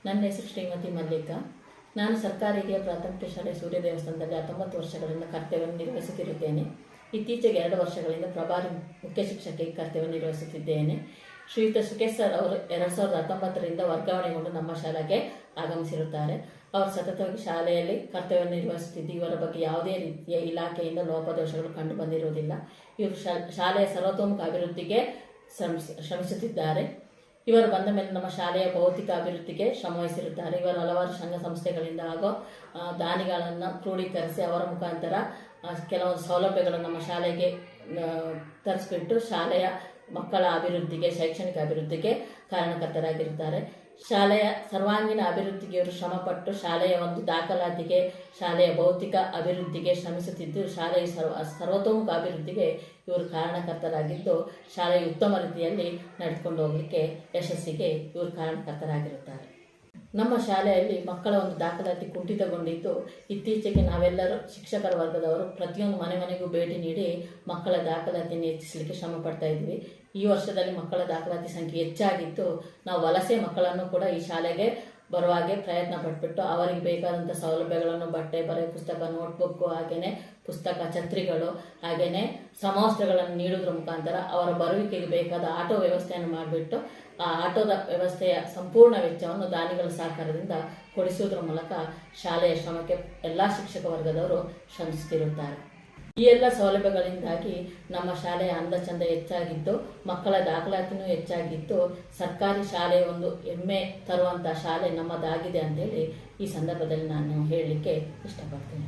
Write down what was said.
ನನ್ನ ಹೆಸರು ಶ್ರೀಮತಿ ಮಲ್ಲಿಕಾ. ನಾನು ಸರ್ಕಾರಿ ಹಿರಿಯ ಪ್ರಾಥಮಿಕ ಶಾಲೆ ಸೂರ್ಯ ದೇವಸ್ಥಾನದಲ್ಲಿ 19 ವರ್ಷಗಳಿಂದ ಕರ್ತವ್ಯವನ್ನು ನಿರ್ವಹಿಸುತ್ತಿರುತ್ತೇನೆ. ಇತ್ತೀಚೆಗೆ 2 ವರ್ಷಗಳಿಂದ ಪ್ರಭಾರಿ ಮುಖ್ಯ ಶಿಕ್ಷಕಿ ಕರ್ತವ್ಯ ನಿರ್ವಹಿಸುತ್ತಿದ್ದೇನೆ. ಶ್ರೀಯುತ ಸುಖೇಶ್ ಸರ್ ಅವರು 2019ರಿಂದ ವರ್ಗಾವಣೆಗೊಂಡು ನಮ್ಮ ಶಾಲೆಗೆ ಆಗಮಿಸಿರುತ್ತಾರೆ. ಅವರು ಸತತವಾಗಿ ಶಾಲೆಯಲ್ಲಿ ಕರ್ತವ್ಯ ನಿರ್ವಹಿಸುತ್ತಿದ್ದು, ಇವರ ಬಗ್ಗೆ ಯಾವುದೇ ರೀತಿಯ ಇಲಾಖೆಯಿಂದ ಲೋಪದೋಷಗಳು ಕಂಡು ಬಂದಿರುವುದಿಲ್ಲ. ಇವರು ಶಾಲೆಯ ಸರ್ವತೋಮುಖ ಅಭಿವೃದ್ಧಿಗೆ ಶ್ರಮಿಸುತ್ತಿದ್ದಾರೆ. ಇವರು ಬಂದ ಮೇಲೆ ನಮ್ಮ ಶಾಲೆಯ ಭೌತಿಕ ಅಭಿವೃದ್ಧಿಗೆ ಶ್ರಮವಹಿಸಿರುತ್ತಾರೆ. ಇವರು ಹಲವಾರು ಸಂಘ ಸಂಸ್ಥೆಗಳಿಂದ ಹಾಗೂ ದಾನಿಗಳನ್ನು ಕ್ರೋಢೀಕರಿಸಿ ಅವರ ಮುಖಾಂತರ ಕೆಲವೊಂದು ಸೌಲಭ್ಯಗಳನ್ನು ನಮ್ಮ ಶಾಲೆಗೆ ತರಿಸಿಬಿಟ್ಟು ಶಾಲೆಯ ಮಕ್ಕಳ ಅಭಿವೃದ್ಧಿಗೆ, ಶೈಕ್ಷಣಿಕ ಅಭಿವೃದ್ಧಿಗೆ ಕಾರಣಕರ್ತರಾಗಿರುತ್ತಾರೆ. ಶಾಲೆಯ ಸರ್ವಾಂಗೀಣ ಅಭಿವೃದ್ಧಿಗೆ ಇವರು ಶ್ರಮಪಟ್ಟು ಶಾಲೆಯ ಒಂದು ದಾಖಲಾತಿಗೆ, ಶಾಲೆಯ ಭೌತಿಕ ಅಭಿವೃದ್ಧಿಗೆ ಶ್ರಮಿಸುತ್ತಿದ್ದು, ಶಾಲೆಯ ಸರ್ವತೋಮುಖ ಅಭಿವೃದ್ಧಿಗೆ ಇವರು ಕಾರಣಕರ್ತರಾಗಿದ್ದು, ಶಾಲೆಯ ಉತ್ತಮ ರೀತಿಯಲ್ಲಿ ನಡೆದುಕೊಂಡು ಹೋಗಲಿಕ್ಕೆ ಯಶಸ್ಸಿಗೆ ಇವರು ಕಾರಣಕರ್ತರಾಗಿರುತ್ತಾರೆ. ನಮ್ಮ ಶಾಲೆಯಲ್ಲಿ ಮಕ್ಕಳ ಒಂದು ದಾಖಲಾತಿ ಕುಂಠಿತಗೊಂಡಿದ್ದು, ಇತ್ತೀಚೆಗೆ ನಾವೆಲ್ಲರೂ ಶಿಕ್ಷಕರ ವರ್ಗದವರು ಪ್ರತಿಯೊಂದು ಮನೆಗೂ ಭೇಟಿ ನೀಡಿ ಮಕ್ಕಳ ದಾಖಲಾತಿಯನ್ನು ಹೆಚ್ಚಿಸಲಿಕ್ಕೆ ಶ್ರಮ ಪಡ್ತಾ ಇದ್ವಿ. ಈ ವರ್ಷದಲ್ಲಿ ಮಕ್ಕಳ ದಾಖಲಾತಿ ಸಂಖ್ಯೆ ಹೆಚ್ಚಾಗಿದ್ದು, ನಾವು ವಲಸೆ ಮಕ್ಕಳನ್ನು ಕೂಡ ಈ ಶಾಲೆಗೆ ಬರುವಾಗೆ ಪ್ರಯತ್ನ ಪಟ್ಬಿಟ್ಟು ಅವರಿಗೆ ಬೇಕಾದಂಥ ಸೌಲಭ್ಯಗಳನ್ನು ಬಟ್ಟೆ, ಬರೆಯ ಪುಸ್ತಕ, ನೋಟ್ಬುಕ್ಕು, ಹಾಗೆಯೇ ಪುಸ್ತಕ, ಛತ್ರಿಗಳು, ಹಾಗೆಯೇ ಸಮವಸ್ತ್ರಗಳನ್ನು ನೀಡುವುದರ ಮುಖಾಂತರ ಅವರ ಬರುವಿಕೆಗೆ ಬೇಕಾದ ಆಟೋ ವ್ಯವಸ್ಥೆಯನ್ನು ಮಾಡಿಬಿಟ್ಟು ಆ ಆಟೋದ ವ್ಯವಸ್ಥೆಯ ಸಂಪೂರ್ಣ ವೆಚ್ಚವನ್ನು ದಾನಿಗಳ ಸಹಕಾರದಿಂದ ಕೊಡಿಸುವುದರ ಮೂಲಕ ಶಾಲೆಯ ಶ್ರಮಕ್ಕೆ ಎಲ್ಲ ಶಿಕ್ಷಕ ವರ್ಗದವರು ಶ್ರಮಿಸುತ್ತಿರುತ್ತಾರೆ. ಈ ಎಲ್ಲ ಸೌಲಭ್ಯಗಳಿಂದಾಗಿ ನಮ್ಮ ಶಾಲೆಯ ಅಂದ ಚಂದ ಹೆಚ್ಚಾಗಿದ್ದು, ಮಕ್ಕಳ ದಾಖಲಾತಿನೂ ಹೆಚ್ಚಾಗಿದ್ದು, ಸರ್ಕಾರಿ ಶಾಲೆಯ ಒಂದು ಹೆಮ್ಮೆ ತರುವಂಥ ಶಾಲೆ ನಮ್ಮದಾಗಿದೆ ಅಂತೇಳಿ ಈ ಸಂದರ್ಭದಲ್ಲಿ ನಾನು ಹೇಳಲಿಕ್ಕೆ ಇಷ್ಟಪಡ್ತೀನಿ.